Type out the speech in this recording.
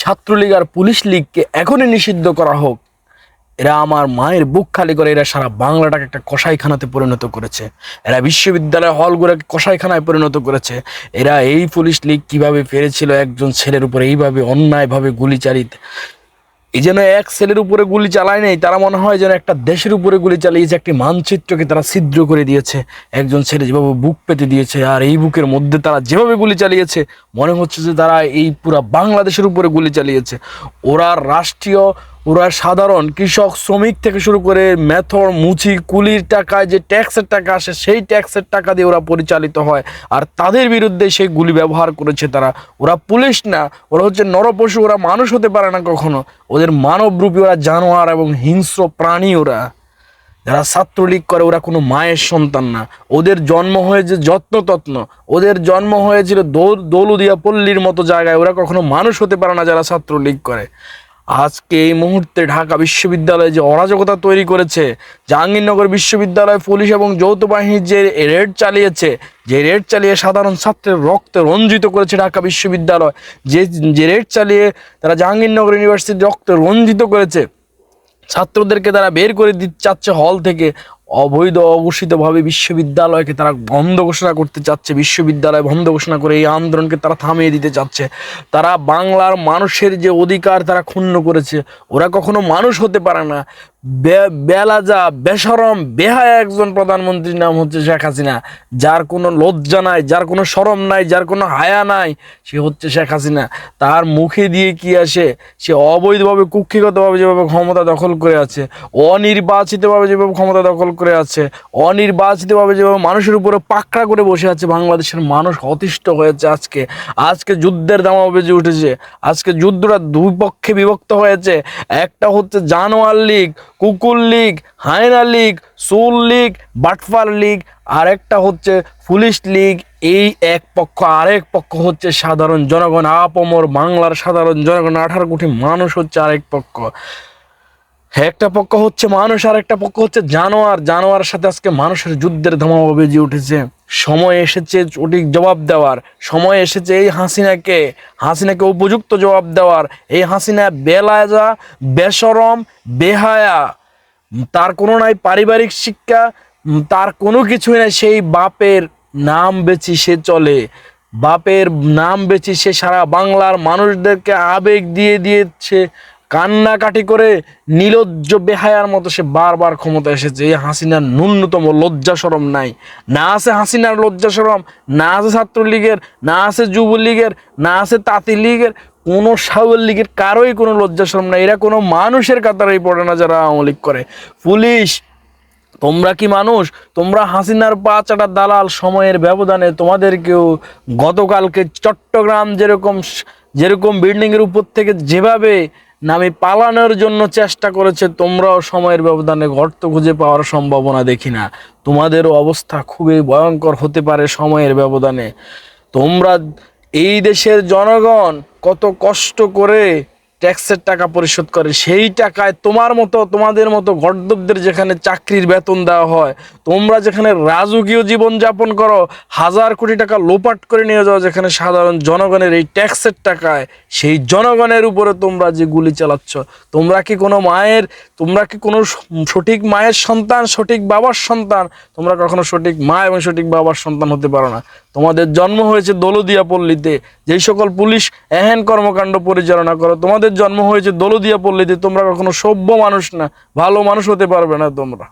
ছাত্রলীগ আর police লীগকে এখনই নিষিদ্ধ করা হোক। এরা আমার মায়ের বুক খালি করে, এরা সারা বাংলাটাকে একটা কসাইখানাতে পরিণত করেছে। এরা বিশ্ববিদ্যালয় হলগুলোকে কসাইখানায় পরিণত করেছে। এরা এই পুলিশ লীগ কিভাবে পেরেছিল একজন ছেলের উপরে এইভাবে অন্যায়ভাবে গুলি চালিয়ে, এই যেন এক ছেলের উপরে গুলি চালায় নেই, তারা মনে হয় যেন একটা দেশের উপরে গুলি চালিয়েছে। একটি মানচিত্রকে তারা ছিদ্র করে দিয়েছে, একজন ছেলে যেভাবে বুক পেতে দিয়েছে, আর এই বুকের মধ্যে তারা যেভাবে গুলি চালিয়েছে মনে হচ্ছে যে তারা এই পুরা বাংলাদেশের উপরে গুলি চালিয়েছে। ওরা রাষ্ট্রীয়, ওরা সাধারণ কৃষক শ্রমিক থেকে শুরু করে মেথর মুচি কুলির টাকায় যে ট্যাক্সের টাকা আসে, সেই ট্যাক্সের টাকা দিয়ে ওরা পরিচালিত হয়, আর তাদের বিরুদ্ধে সেই গুলি ব্যবহার করেছে তারা। ওরা পুলিশ না, ওরা হচ্ছে নরপশু, ওরা মানুষ হতে পারে না কখনো। ওদের মানবরূপী ওরা জানোয়ার এবং হিংস্র প্রাণী। ওরা যারা ছাত্রলীগ করে ওরা কোনো মায়ের সন্তান না। ওদের জন্ম হয়েছে যত্নতত্ন, ওদের জন্ম হয়েছিল দৌলুদিয়া পল্লীর মতো জায়গায়। ওরা কখনো মানুষ হতে পারে না যারা ছাত্রলীগ করে। আজকে এই মুহূর্তে ঢাকা বিশ্ববিদ্যালয়ে যে অরাজকতা তৈরি করেছে, জাহাঙ্গীরনগর বিশ্ববিদ্যালয় পুলিশ এবং যৌথ বাহিনীর যে রেড চালিয়েছে, যে রেড চালিয়ে সাধারণ ছাত্রের রক্তে রঞ্জিত করেছে ঢাকা বিশ্ববিদ্যালয়, যে রেড চালিয়ে তারা জাহাঙ্গীরনগর ইউনিভার্সিটির রক্তে রঞ্জিত করেছে, ছাত্রদেরকে তারা বের করে দিতে চাচ্ছে হল থেকে, অবৈধ অঘোষিতভাবে বিশ্ববিদ্যালয়কে তারা বন্ধ ঘোষণা করতে চাচ্ছে, বিশ্ববিদ্যালয় বন্ধ ঘোষণা করে এই আন্দোলনকে তারা থামিয়ে দিতে চাচ্ছে। তারা বাংলার মানুষের যে অধিকার তারা ক্ষুণ্ণ করেছে। ওরা কখনো মানুষ হতে পারে না। বেলাজা বেশরম বেহায়া একজন প্রধানমন্ত্রীর নাম হচ্ছে শেখ হাসিনা, যার কোনো লজ্জা নাই, যার কোনো শরম নাই, যার কোনো হায়া নাই, সে হচ্ছে শেখ হাসিনা। তার মুখে দিয়ে কি আসে? সে অবৈধভাবে কুক্ষিগতভাবে যেভাবে ক্ষমতা দখল করে আছে, অনির্বাচিতভাবে যেভাবে ক্ষমতা দখল করে আছে, অনির্বাচিতভাবে যেভাবে মানুষের উপরে পাকড়া করে বসে আছে, বাংলাদেশের মানুষ অতিষ্ঠ হয়েছে। আজকে যুদ্ধের দামামা বেজে উঠেছে। আজকে যুদ্ধটা দুই পক্ষে বিভক্ত হয়েছে। একটা হচ্ছে জানোয়ার লীগ, কুকুর লীগ, হায়না লীগ, চোর লীগ, বাটফার লীগ, আর একটা হচ্ছে পুলিশ লীগ। এই এক পক্ষ, আরেক পক্ষ হচ্ছে সাধারণ জনগণ, আপামর বাংলার সাধারণ জনগণ, 18 কোটি মানুষ হচ্ছে আরেক পক্ষ। একটা পক্ষ হচ্ছে মানুষ, আর একটা পক্ষ হচ্ছে জানোয়ার। জানোয়ারের সাথে আজকে মানুষের যুদ্ধের ধামাকা বেজে উঠেছে। সময় এসেছে সঠিক জবাব দেওয়ার, সময় এসেছে এই হাসিনাকে উপযুক্ত জবাব দেওয়ার। এই হাসিনা বেলাজা বেশরম বেহায়া, তার কোনো নাই পারিবারিক শিক্ষা, তার কোনো কিছুই নাই। সেই বাপের নাম বেচি সে চলে, বাপের নাম বেচি সে সারা বাংলার মানুষদেরকে আবেগ দিয়ে দিয়েছে, কান্নাকাটি করে নির্লজ্জ বেহায়ার মতো সে বারবার ক্ষমতা এসেছে। এই হাসিনার ন্যূনতম লজ্জা শরম নাই। না আছে হাসিনার লজ্জা শরম, না আছে ছাত্রলীগের, না আছে যুবলীগের, না আছে তাঁতি লীগের, কোনো সাউল লীগের কারোই কোনো লজ্জা শরম নাই। এরা কোনো মানুষের কাতারেই পড়ে না যারা আওয়ামী লীগ করে। পুলিশ, তোমরা কি মানুষ? তোমরা হাসিনার পা চাটা দালাল। সময়ের ব্যবধানে তোমাদেরকেও গতকালকে চট্টগ্রাম যেরকম বিল্ডিংয়ের উপর থেকে যেভাবে নামে পালানোর জন্য চেষ্টা করেছে, তোমরাও সময়ের ব্যবধানে গর্ত খুঁজে পাওয়ার সম্ভাবনা দেখি না। তোমাদেরও অবস্থা খুবই ভয়ঙ্কর হতে পারে সময়ের ব্যবধানে। তোমরা, এই দেশের জনগণ কত কষ্ট করে ট্যাক্সের টাকা পরিশোধ করে, সেই টাকায় তোমাদের মতো গর্দবদের যেখানে চাকরির বেতন দেওয়া হয়, তোমরা যেখানে রাজকীয় জীবন যাপন করো, 1000 কোটি টাকা লোপাট করে নিয়ে যাও যেখানে সাধারণ জনগণের এই ট্যাক্সের টাকায়, সেই জনগণের উপরে তোমরা যে গুলি চালাচ্ছ, তোমরা কি কোনো সঠিক মায়ের সন্তান, সঠিক বাবার সন্তান? তোমরা কখনো সঠিক মা এবং সঠিক বাবার সন্তান হতে পারো না। তোমাদের জন্ম হয়েছে দৌলুদিয়া পল্লীতে, যেই সকল পুলিশ এহেন কর্মকাণ্ড পরিচালনা করো, তোমাদের জন্ম হয়েছে দৌলুদিয়া পল্লীতে। তোমরা কখনো সভ্য মানুষ না, ভালো মানুষ হতে পারবে না তোমরা।